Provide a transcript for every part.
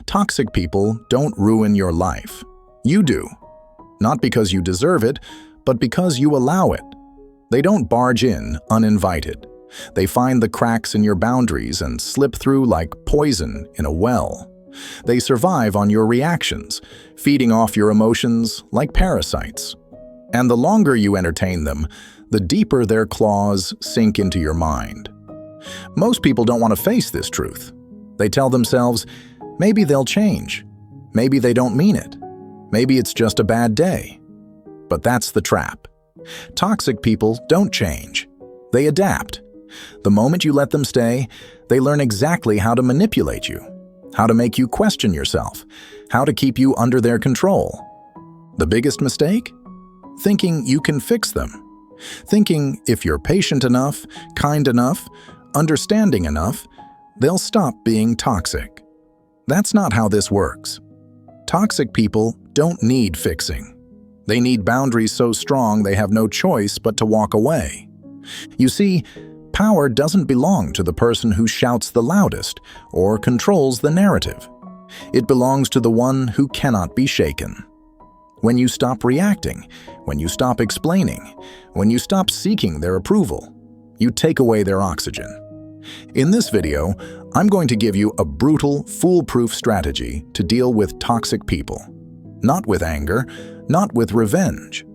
Toxic people don't ruin your life. You do. Not because you deserve it, but because you allow it. They don't barge in uninvited. They find the cracks in your boundaries and slip through like poison in a well. They survive on your reactions, feeding off your emotions like parasites. And the longer you entertain them, the deeper their claws sink into your mind. Most people don't want to face this truth. They tell themselves, maybe they'll change. Maybe they don't mean it. Maybe it's just a bad day. But that's the trap. Toxic people don't change. They adapt. The moment you let them stay, they learn exactly how to manipulate you, how to make you question yourself, how to keep you under their control. The biggest mistake? Thinking you can fix them. Thinking if you're patient enough, kind enough, understanding enough, they'll stop being toxic. That's not how this works. Toxic people don't need fixing. They need boundaries so strong they have no choice but to walk away. You see, power doesn't belong to the person who shouts the loudest or controls the narrative. It belongs to the one who cannot be shaken. When you stop reacting, when you stop explaining, when you stop seeking their approval, you take away their oxygen. In this video, I'm going to give you a brutal, foolproof strategy to deal with toxic people. Not with anger, not with revenge,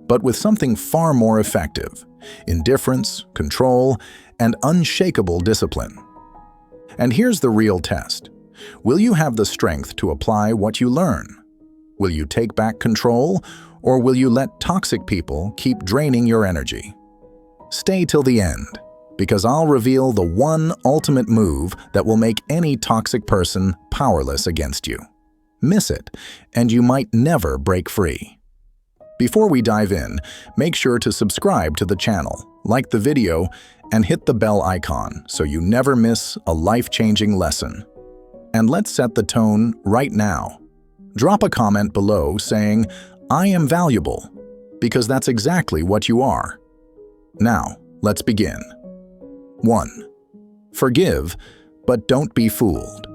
but with something far more effective: indifference, control, and unshakable discipline. And here's the real test. Will you have the strength to apply what you learn? Will you take back control, or will you let toxic people keep draining your energy? Stay till the end, because I'll reveal the one ultimate move that will make any toxic person powerless against you. Miss it, and you might never break free. Before we dive in, make sure to subscribe to the channel, like the video, and hit the bell icon so you never miss a life-changing lesson. And let's set the tone right now. Drop a comment below saying, "I am valuable," because that's exactly what you are. Now, let's begin. 1. Forgive, but don't be fooled.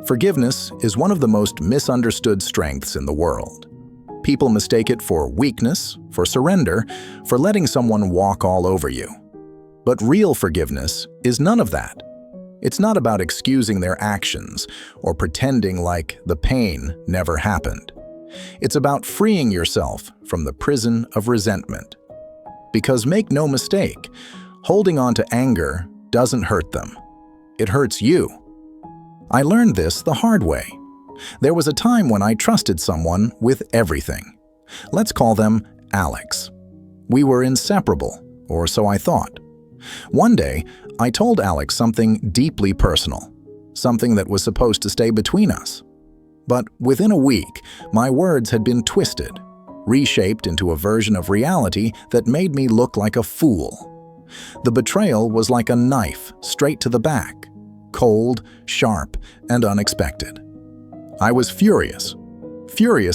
Forgiveness is one of the most misunderstood strengths in the world. People mistake it for weakness, for surrender, for letting someone walk all over you. But real forgiveness is none of that. It's not about excusing their actions or pretending like the pain never happened. It's about freeing yourself from the prison of resentment. Because make no mistake, holding on to anger doesn't hurt them. It hurts you. I learned this the hard way. There was a time when I trusted someone with everything. Let's call them Alex. We were inseparable, or so I thought. One day, I told Alex something deeply personal, something that was supposed to stay between us. But within a week, my words had been twisted, reshaped into a version of reality that made me look like a fool. The betrayal was like a knife straight to the back, cold, sharp, and unexpected. I was furious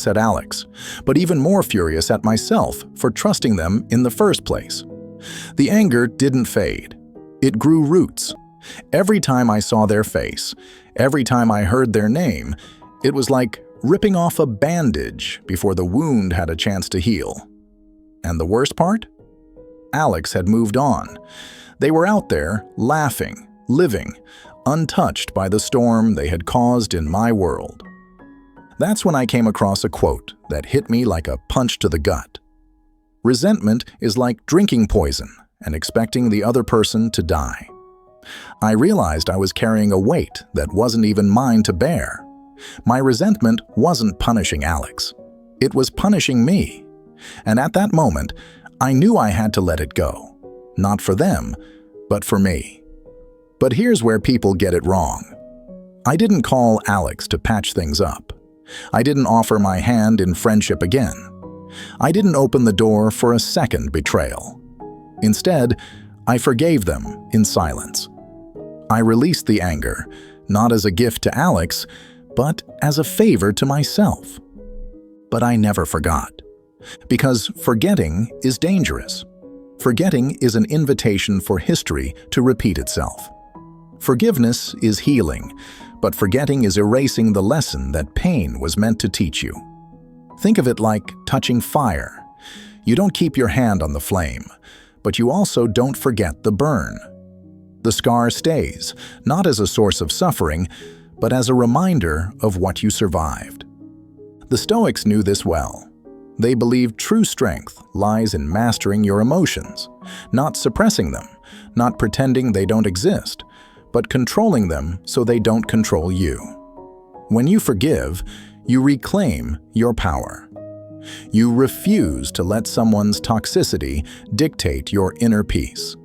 at Alex, but even more furious at myself for trusting them in the first place. The anger didn't fade. It grew roots. Every time I saw their face, every time I heard their name, it was like ripping off a bandage before the wound had a chance to heal. And the worst part? Alex had moved on. They were out there, laughing, living, untouched by the storm they had caused in my world. That's when I came across a quote that hit me like a punch to the gut. Resentment is like drinking poison and expecting the other person to die. I realized I was carrying a weight that wasn't even mine to bear. My resentment wasn't punishing Alex. It was punishing me. And at that moment, I knew I had to let it go. Not for them, but for me. But here's where people get it wrong. I didn't call Alex to patch things up. I didn't offer my hand in friendship again. I didn't open the door for a second betrayal. Instead, I forgave them in silence. I released the anger, not as a gift to Alex, but as a favor to myself. But I never forgot. Because forgetting is dangerous. Forgetting is an invitation for history to repeat itself. Forgiveness is healing, But forgetting is erasing the lesson that pain was meant to teach you. Think of it like touching fire. You don't keep your hand on the flame, but you also don't forget the burn. The scar stays, not as a source of suffering, but as a reminder of what you survived. The Stoics knew this well. They believed true strength lies in mastering your emotions, not suppressing them, not pretending they don't exist, but controlling them so they don't control you. When you forgive, you reclaim your power. You refuse to let someone's toxicity dictate your inner peace.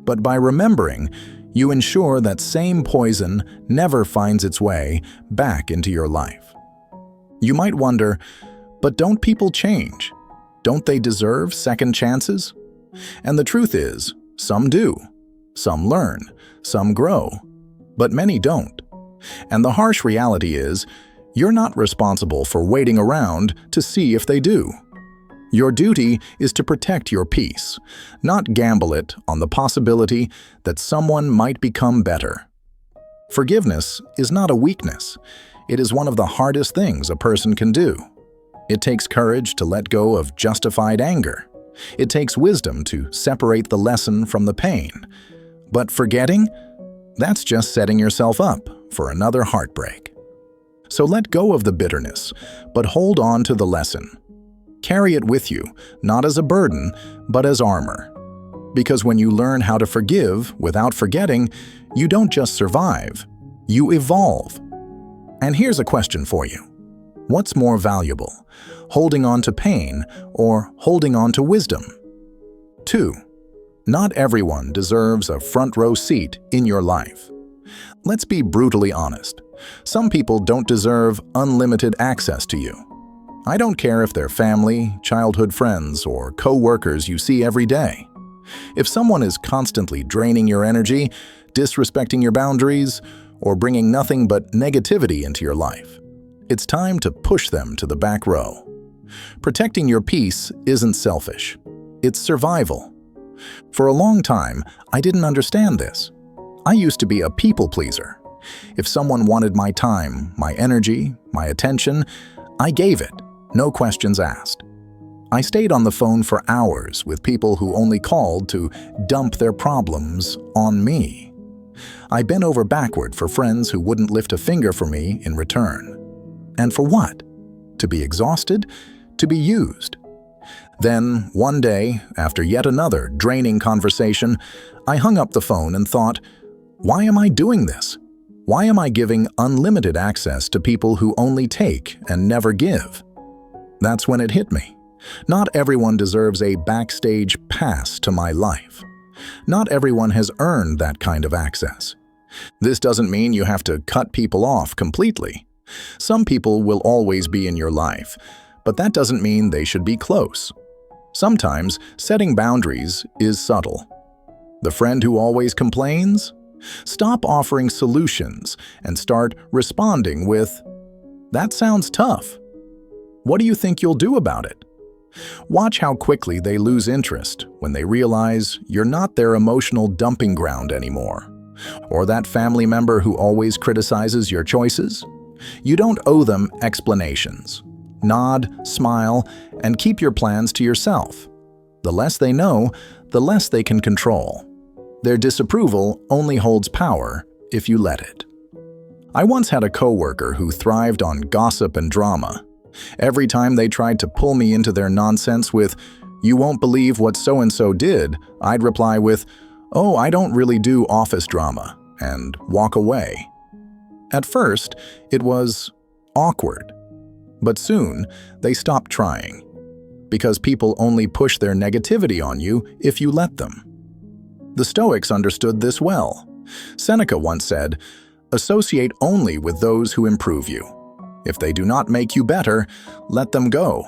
But by remembering, you ensure that same poison never finds its way back into your life. You might wonder, but don't people change? Don't they deserve second chances? And the truth is, some do. Some learn, some grow, but many don't. And the harsh reality is, you're not responsible for waiting around to see if they do. Your duty is to protect your peace, not gamble it on the possibility that someone might become better. Forgiveness is not a weakness. It is one of the hardest things a person can do. It takes courage to let go of justified anger. It takes wisdom to separate the lesson from the pain. But forgetting? That's just setting yourself up for another heartbreak. So let go of the bitterness, but hold on to the lesson. Carry it with you, not as a burden, but as armor. Because when you learn how to forgive without forgetting, you don't just survive, you evolve. And here's a question for you. What's more valuable, holding on to pain or holding on to wisdom? 2. Not everyone deserves a front row seat in your life. Let's be brutally honest. Some people don't deserve unlimited access to you. I don't care if they're family, childhood friends, or co-workers you see every day. If someone is constantly draining your energy, disrespecting your boundaries, or bringing nothing but negativity into your life, it's time to push them to the back row. Protecting your peace isn't selfish. It's survival. For a long time, I didn't understand this. I used to be a people pleaser. If someone wanted my time, my energy, my attention, I gave it, no questions asked. I stayed on the phone for hours with people who only called to dump their problems on me. I bent over backward for friends who wouldn't lift a finger for me in return. And for what? To be exhausted? To be used? Then, one day, after yet another draining conversation, I hung up the phone and thought, why am I doing this? Why am I giving unlimited access to people who only take and never give? That's when it hit me. Not everyone deserves a backstage pass to my life. Not everyone has earned that kind of access. This doesn't mean you have to cut people off completely. Some people will always be in your life, but that doesn't mean they should be close. Sometimes setting boundaries is subtle. The friend who always complains? Stop offering solutions and start responding with, "That sounds tough. What do you think you'll do about it?" Watch how quickly they lose interest when they realize you're not their emotional dumping ground anymore. Or that family member who always criticizes your choices? You don't owe them explanations. Nod, smile, and keep your plans to yourself. The less they know, the less they can control. Their disapproval only holds power if you let it. I once had a coworker who thrived on gossip and drama. Every time they tried to pull me into their nonsense with, "You won't believe what so-and-so did," I'd reply with, "Oh, I don't really do office drama," and walk away. At first, it was awkward. But soon, they stopped trying. Because people only push their negativity on you if you let them. The Stoics understood this well. Seneca once said, "Associate only with those who improve you. If they do not make you better, let them go.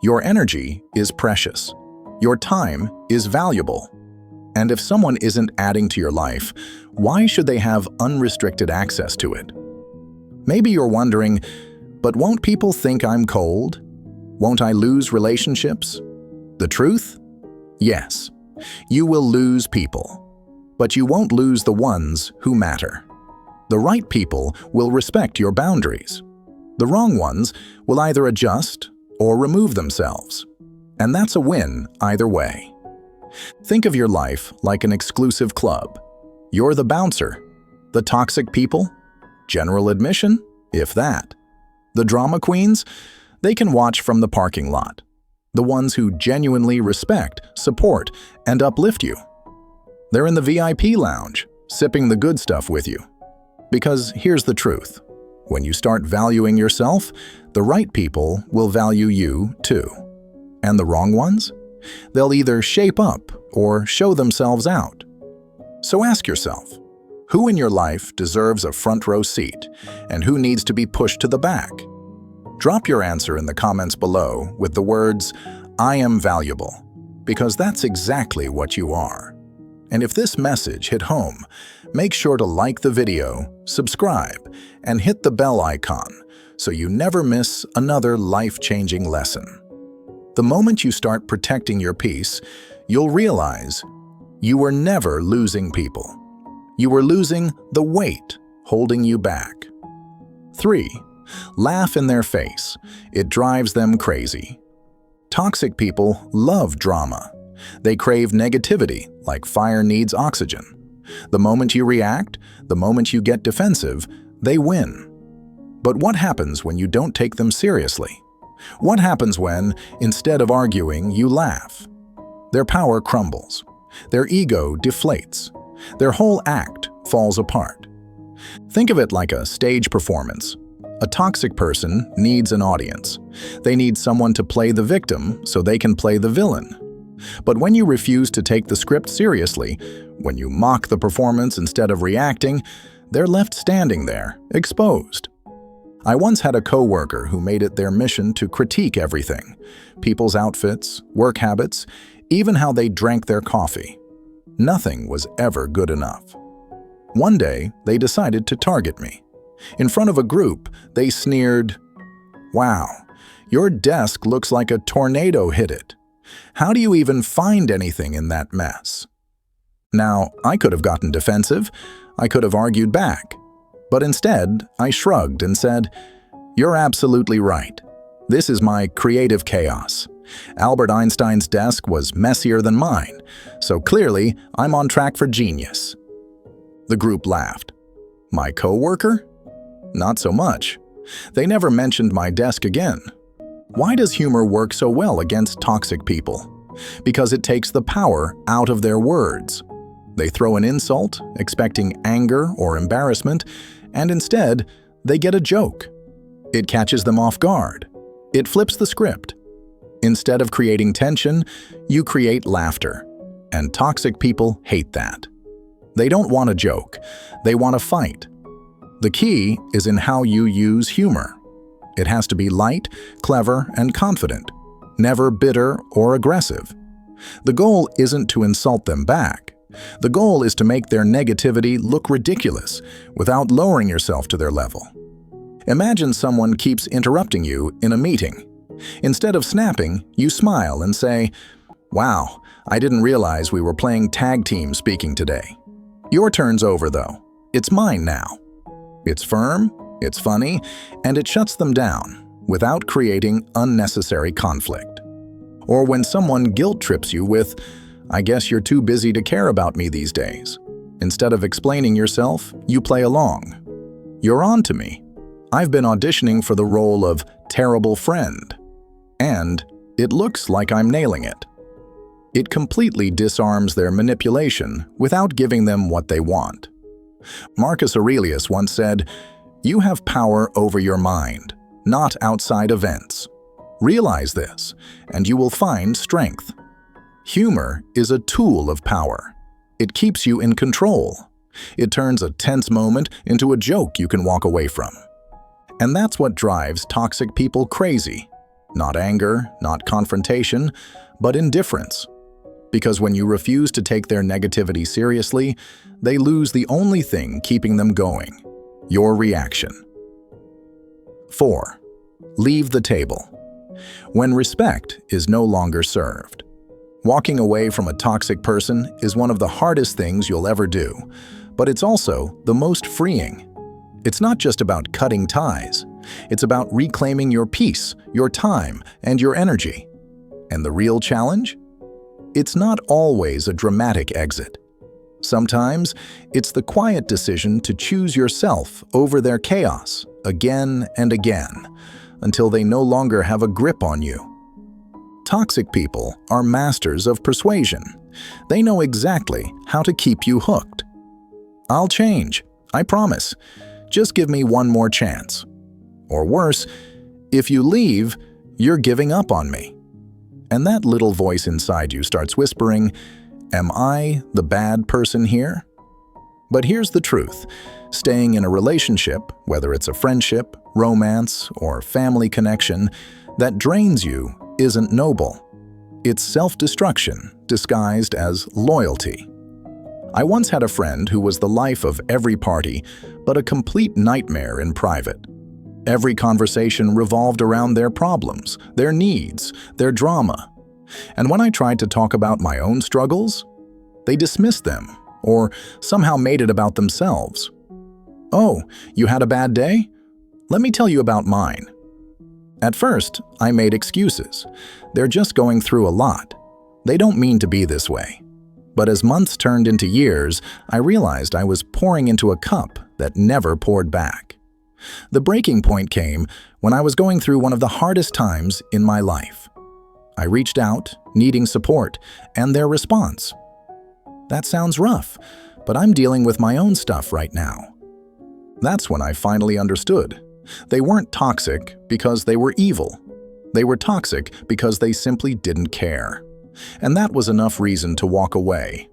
Your energy is precious. Your time is valuable. And if someone isn't adding to your life, why should they have unrestricted access to it?" Maybe you're wondering, but won't people think I'm cold? Won't I lose relationships? The truth? Yes, you will lose people. But you won't lose the ones who matter. The right people will respect your boundaries. The wrong ones will either adjust or remove themselves. And that's a win either way. Think of your life like an exclusive club. You're the bouncer. The toxic people? General admission, if that. The drama queens? They can watch from the parking lot. The ones who genuinely respect, support, and uplift you. They're in the VIP lounge, sipping the good stuff with you. Because here's the truth. When you start valuing yourself, the right people will value you too. And the wrong ones? They'll either shape up or show themselves out. So ask yourself, who in your life deserves a front row seat and who needs to be pushed to the back? Drop your answer in the comments below with the words, "I am valuable," because that's exactly what you are. And if this message hit home, make sure to like the video, subscribe, and hit the bell icon so you never miss another life-changing lesson. The moment you start protecting your peace, you'll realize you were never losing people. You were losing the weight holding you back. 3. Laugh in their face. It drives them crazy. Toxic people love drama. They crave negativity like fire needs oxygen. The moment you react, the moment you get defensive, they win. But what happens when you don't take them seriously? What happens when, instead of arguing, you laugh? Their power crumbles. Their ego deflates. Their whole act falls apart. Think of it like a stage performance. A toxic person needs an audience. They need someone to play the victim so they can play the villain. But when you refuse to take the script seriously, when you mock the performance instead of reacting, they're left standing there, exposed. I once had a coworker who made it their mission to critique everything: people's outfits, work habits, even how they drank their coffee. Nothing was ever good enough. One day, they decided to target me. In front of a group, they sneered, "Wow, your desk looks like a tornado hit it. How do you even find anything in that mess?" Now, I could have gotten defensive. I could have argued back. But instead, I shrugged and said, "You're absolutely right. This is my creative chaos. Albert Einstein's desk was messier than mine, so clearly I'm on track for genius." The group laughed. My coworker? Not so much. They never mentioned my desk again. Why does humor work so well against toxic people? Because it takes the power out of their words. They throw an insult, expecting anger or embarrassment, and instead, they get a joke. It catches them off guard. It flips the script. Instead of creating tension, you create laughter. And toxic people hate that. They don't want a joke. They want a fight. The key is in how you use humor. It has to be light, clever, and confident, never bitter or aggressive. The goal isn't to insult them back. The goal is to make their negativity look ridiculous without lowering yourself to their level. Imagine someone keeps interrupting you in a meeting. Instead of snapping, you smile and say, "Wow, I didn't realize we were playing tag team speaking today. Your turn's over though. It's mine now." It's firm, it's funny, and it shuts them down without creating unnecessary conflict. Or when someone guilt trips you with, "I guess you're too busy to care about me these days." Instead of explaining yourself, you play along. "You're on to me. I've been auditioning for the role of terrible friend. And it looks like I'm nailing it." It completely disarms their manipulation without giving them what they want. Marcus Aurelius once said, "You have power over your mind, not outside events. Realize this, and you will find strength." Humor is a tool of power. It keeps you in control. It turns a tense moment into a joke you can walk away from. And that's what drives toxic people crazy. Not anger, not confrontation, but indifference. Because when you refuse to take their negativity seriously, they lose the only thing keeping them going: your reaction. 4. Leave the table. When respect is no longer served. Walking away from a toxic person is one of the hardest things you'll ever do, but it's also the most freeing. It's not just about cutting ties. It's about reclaiming your peace, your time, and your energy. And the real challenge? It's not always a dramatic exit. Sometimes, it's the quiet decision to choose yourself over their chaos again and again, until they no longer have a grip on you. Toxic people are masters of persuasion. They know exactly how to keep you hooked. "I'll change, I promise. Just give me one more chance." Or worse, "If you leave, you're giving up on me." And that little voice inside you starts whispering, "Am I the bad person here?" But here's the truth. Staying in a relationship, whether it's a friendship, romance, or family connection, that drains you isn't noble. It's self-destruction disguised as loyalty. I once had a friend who was the life of every party, but a complete nightmare in private. Every conversation revolved around their problems, their needs, their drama. And when I tried to talk about my own struggles, they dismissed them or somehow made it about themselves. "Oh, you had a bad day? Let me tell you about mine." At first, I made excuses. They're just going through a lot. They don't mean to be this way. But as months turned into years, I realized I was pouring into a cup that never poured back. The breaking point came when I was going through one of the hardest times in my life. I reached out, needing support, and their response: "That sounds rough, but I'm dealing with my own stuff right now." That's when I finally understood. They weren't toxic because they were evil. They were toxic because they simply didn't care. And that was enough reason to walk away.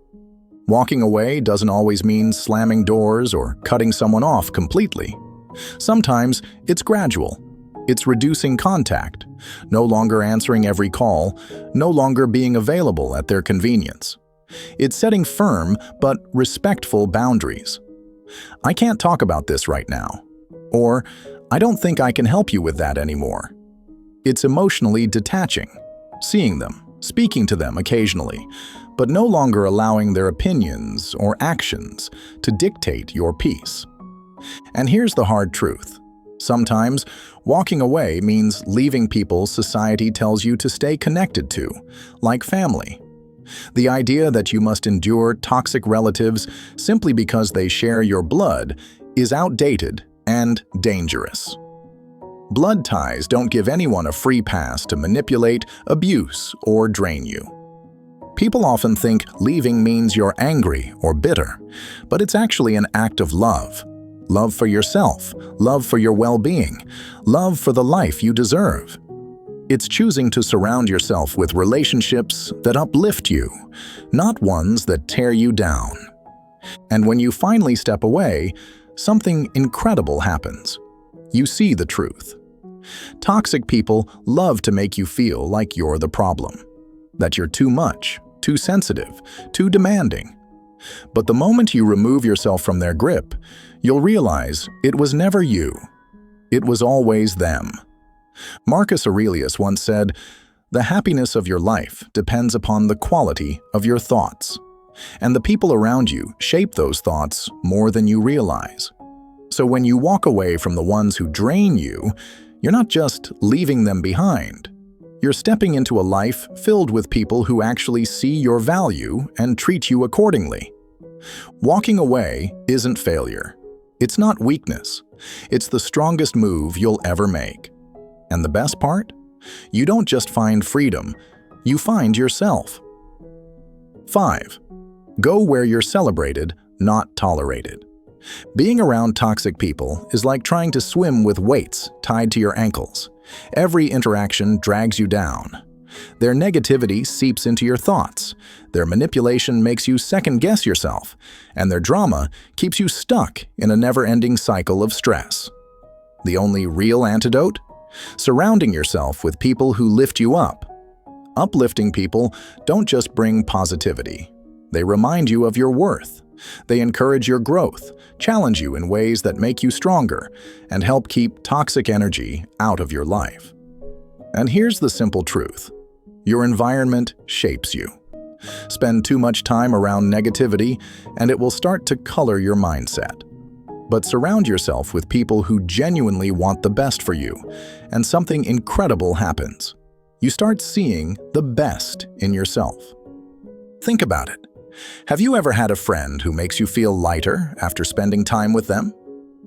Walking away doesn't always mean slamming doors or cutting someone off completely. Sometimes it's gradual. It's reducing contact, no longer answering every call, no longer being available at their convenience. It's setting firm but respectful boundaries. "I can't talk about this right now," or "I don't think I can help you with that anymore." It's emotionally detaching, seeing them, speaking to them occasionally, but no longer allowing their opinions or actions to dictate your peace. And here's the hard truth. Sometimes, walking away means leaving people society tells you to stay connected to, like family. The idea that you must endure toxic relatives simply because they share your blood is outdated and dangerous. Blood ties don't give anyone a free pass to manipulate, abuse, or drain you. People often think leaving means you're angry or bitter, but it's actually an act of love. Love for yourself, love for your well-being, love for the life you deserve. It's choosing to surround yourself with relationships that uplift you, not ones that tear you down. And when you finally step away, something incredible happens. You see the truth. Toxic people love to make you feel like you're the problem, that you're too much, too sensitive, too demanding. But the moment you remove yourself from their grip, you'll realize it was never you. It was always them. Marcus Aurelius once said, "The happiness of your life depends upon the quality of your thoughts." And the people around you shape those thoughts more than you realize. So when you walk away from the ones who drain you, you're not just leaving them behind. You're stepping into a life filled with people who actually see your value and treat you accordingly. Walking away isn't failure. It's not weakness. It's the strongest move you'll ever make. And the best part? You don't just find freedom, you find yourself. 5. Go where you're celebrated, not tolerated. Being around toxic people is like trying to swim with weights tied to your ankles. Every interaction drags you down. Their negativity seeps into your thoughts. Their manipulation makes you second-guess yourself. And their drama keeps you stuck in a never-ending cycle of stress. The only real antidote? Surrounding yourself with people who lift you up. Uplifting people don't just bring positivity. They remind you of your worth. They encourage your growth, challenge you in ways that make you stronger, and help keep toxic energy out of your life. And here's the simple truth. Your environment shapes you. Spend too much time around negativity, and it will start to color your mindset. But surround yourself with people who genuinely want the best for you, and something incredible happens. You start seeing the best in yourself. Think about it. Have you ever had a friend who makes you feel lighter after spending time with them?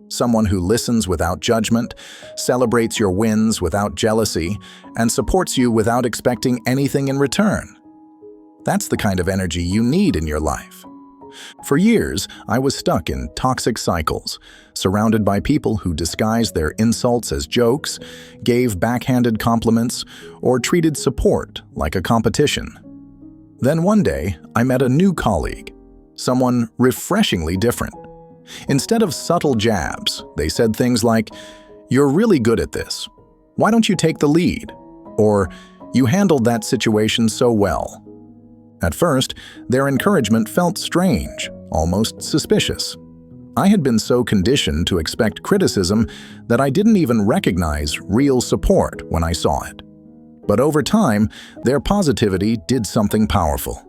Someone who listens without judgment, celebrates your wins without jealousy, and supports you without expecting anything in return. That's the kind of energy you need in your life. For years, I was stuck in toxic cycles, surrounded by people who disguised their insults as jokes, gave backhanded compliments, or treated support like a competition. Then one day, I met a new colleague, someone refreshingly different. Instead of subtle jabs, they said things like, "You're really good at this. Why don't you take the lead?" Or, "You handled that situation so well." At first, their encouragement felt strange, almost suspicious. I had been so conditioned to expect criticism that I didn't even recognize real support when I saw it. But over time, their positivity did something powerful.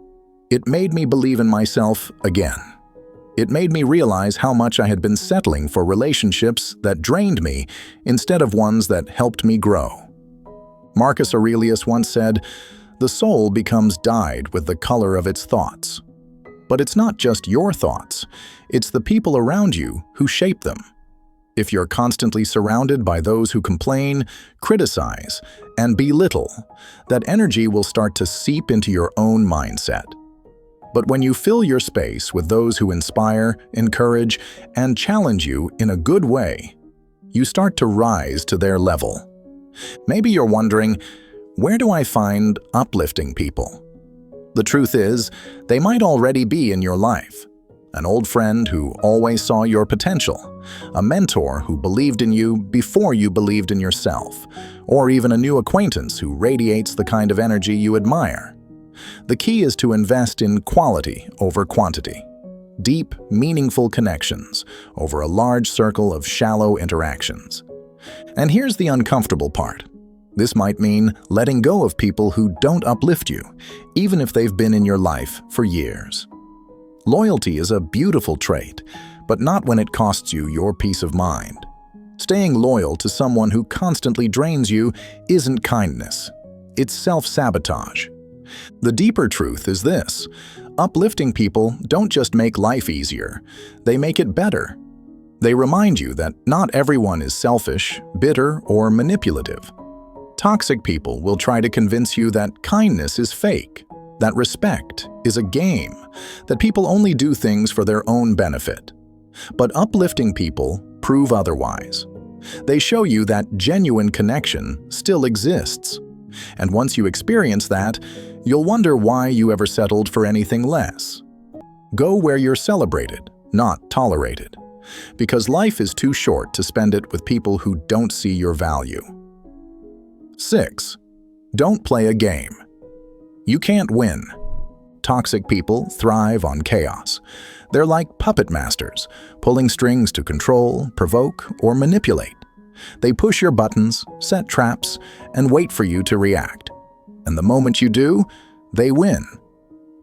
It made me believe in myself again. It made me realize how much I had been settling for relationships that drained me instead of ones that helped me grow. Marcus Aurelius once said, "The soul becomes dyed with the color of its thoughts." But it's not just your thoughts, it's the people around you who shape them. If you're constantly surrounded by those who complain, criticize, and belittle, that energy will start to seep into your own mindset. But when you fill your space with those who inspire, encourage, and challenge you in a good way, you start to rise to their level. Maybe you're wondering, where do I find uplifting people? The truth is, they might already be in your life. An old friend who always saw your potential, a mentor who believed in you before you believed in yourself, or even a new acquaintance who radiates the kind of energy you admire. The key is to invest in quality over quantity. Deep, meaningful connections over a large circle of shallow interactions. And here's the uncomfortable part. This might mean letting go of people who don't uplift you, even if they've been in your life for years. Loyalty is a beautiful trait, but not when it costs you your peace of mind. Staying loyal to someone who constantly drains you isn't kindness. It's self-sabotage. The deeper truth is this: uplifting people don't just make life easier, they make it better. They remind you that not everyone is selfish, bitter, or manipulative. Toxic people will try to convince you that kindness is fake, that respect is a game, that people only do things for their own benefit. But uplifting people prove otherwise. They show you that genuine connection still exists. And once you experience that, you'll wonder why you ever settled for anything less. Go where you're celebrated, not tolerated. Because life is too short to spend it with people who don't see your value. 6. Don't play a game. You can't win. Toxic people thrive on chaos. They're like puppet masters, pulling strings to control, provoke, or manipulate. They push your buttons, set traps, and wait for you to react. And the moment you do, they win.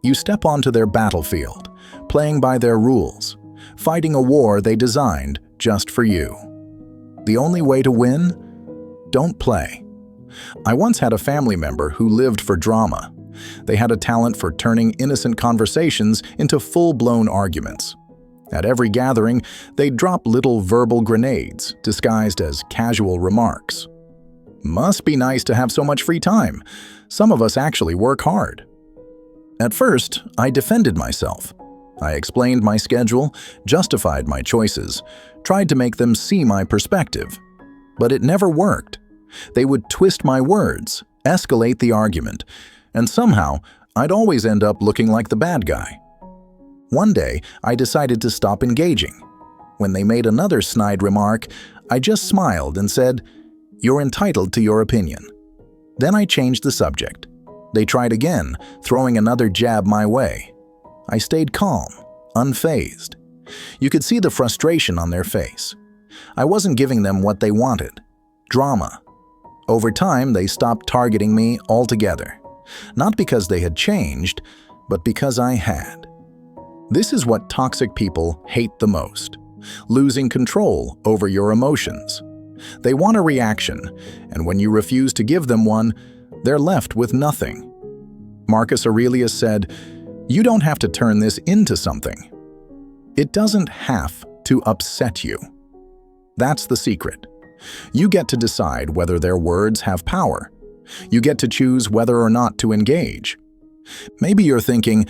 You step onto their battlefield, playing by their rules, fighting a war they designed just for you. The only way to win? Don't play. I once had a family member who lived for drama. They had a talent for turning innocent conversations into full-blown arguments. At every gathering, they'd drop little verbal grenades disguised as casual remarks. Must be nice to have so much free time. Some of us actually work hard. At first, I defended myself. I explained my schedule, justified my choices, tried to make them see my perspective. But it never worked. They would twist my words, escalate the argument, and somehow I'd always end up looking like the bad guy. One day, I decided to stop engaging. When they made another snide remark, I just smiled and said, "You're entitled to your opinion." Then I changed the subject. They tried again, throwing another jab my way. I stayed calm, unfazed. You could see the frustration on their face. I wasn't giving them what they wanted: drama. Over time, they stopped targeting me altogether. Not because they had changed, but because I had. This is what toxic people hate the most. losing control over your emotions. They want a reaction, and when you refuse to give them one, they're left with nothing. Marcus Aurelius said, "You don't have to turn this into something. It doesn't have to upset you." That's the secret. You get to decide whether their words have power. You get to choose whether or not to engage. Maybe you're thinking,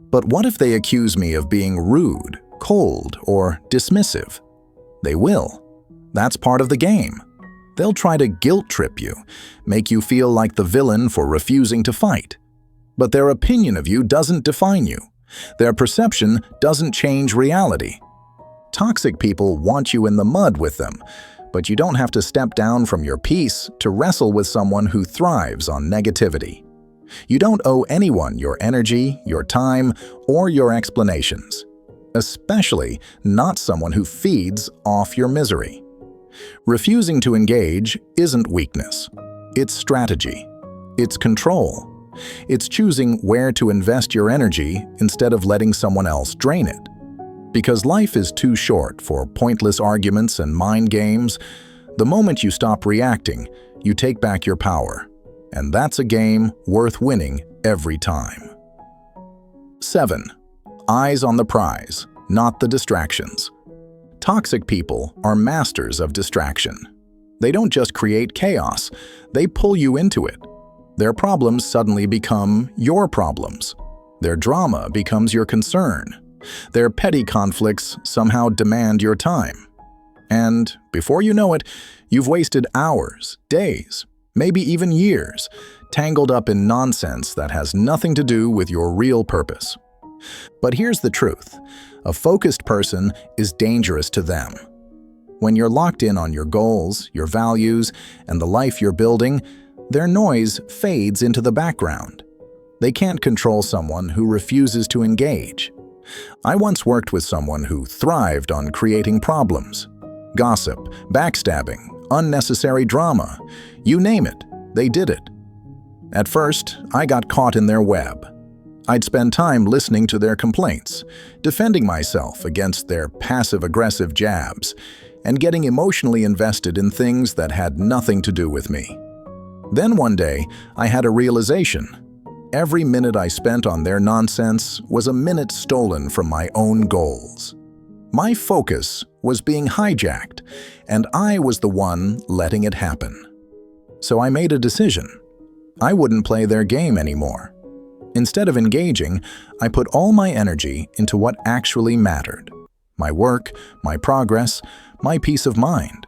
but what if they accuse me of being rude, cold, or dismissive? They will. That's part of the game. They'll try to guilt trip you, make you feel like the villain for refusing to fight. But their opinion of you doesn't define you. Their perception doesn't change reality. Toxic people want you in the mud with them, but you don't have to step down from your peace to wrestle with someone who thrives on negativity. You don't owe anyone your energy, your time, or your explanations, especially not someone who feeds off your misery. Refusing to engage isn't weakness. It's strategy. It's control. It's choosing where to invest your energy instead of letting someone else drain it. Because life is too short for pointless arguments and mind games, the moment you stop reacting, you take back your power. And that's a game worth winning every time. 7. Eyes on the prize, not the distractions. Toxic people are masters of distraction. They don't just create chaos, they pull you into it. Their problems suddenly become your problems. Their drama becomes your concern. Their petty conflicts somehow demand your time. And before you know it, you've wasted hours, days, maybe even years, tangled up in nonsense that has nothing to do with your real purpose. But here's the truth. A focused person is dangerous to them. When you're locked in on your goals, your values, and the life you're building, their noise fades into the background. They can't control someone who refuses to engage. I once worked with someone who thrived on creating problems. Gossip, backstabbing, unnecessary drama, you name it, they did it. At first, I got caught in their web. I'd spend time listening to their complaints, defending myself against their passive-aggressive jabs, and getting emotionally invested in things that had nothing to do with me. Then one day, I had a realization. Every minute I spent on their nonsense was a minute stolen from my own goals. My focus was being hijacked, and I was the one letting it happen. So I made a decision. I wouldn't play their game anymore. Instead of engaging, I put all my energy into what actually mattered. My work, my progress, my peace of mind.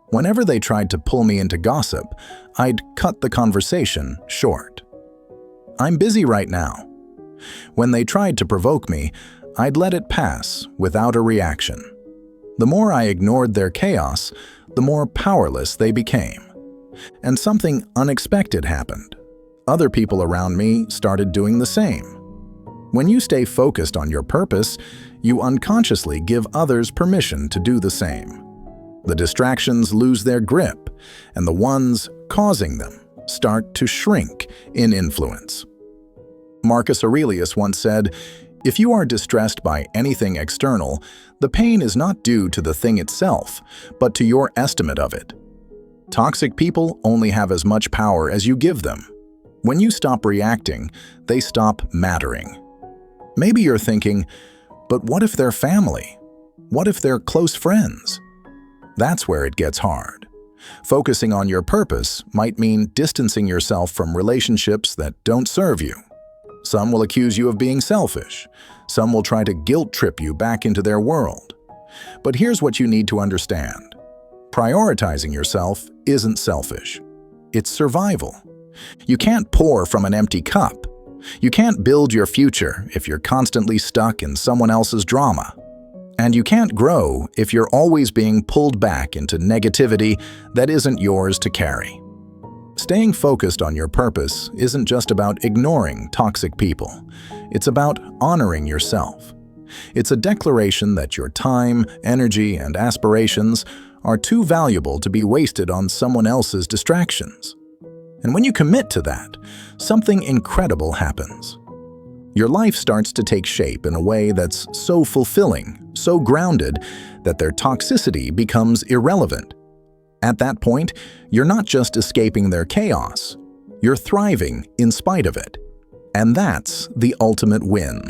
Whenever they tried to pull me into gossip, I'd cut the conversation short. I'm busy right now. When they tried to provoke me, I'd let it pass without a reaction. The more I ignored their chaos, the more powerless they became. And something unexpected happened. Other people around me started doing the same. When you stay focused on your purpose, you unconsciously give others permission to do the same. The distractions lose their grip, and the ones causing them start to shrink in influence. Marcus Aurelius once said, "If you are distressed by anything external, the pain is not due to the thing itself, but to your estimate of it." Toxic people only have as much power as you give them. When you stop reacting, they stop mattering. Maybe you're thinking, but what if they're family? What if they're close friends? That's where it gets hard. Focusing on your purpose might mean distancing yourself from relationships that don't serve you. Some will accuse you of being selfish. Some will try to guilt trip you back into their world. But here's what you need to understand. Prioritizing yourself isn't selfish. It's survival. You can't pour from an empty cup. You can't build your future if you're constantly stuck in someone else's drama. And you can't grow if you're always being pulled back into negativity that isn't yours to carry. Staying focused on your purpose isn't just about ignoring toxic people. It's about honoring yourself. It's a declaration that your time, energy, and aspirations are too valuable to be wasted on someone else's distractions. And when you commit to that, something incredible happens. Your life starts to take shape in a way that's so fulfilling, so grounded, that their toxicity becomes irrelevant. At that point, you're not just escaping their chaos, you're thriving in spite of it. And that's the ultimate win.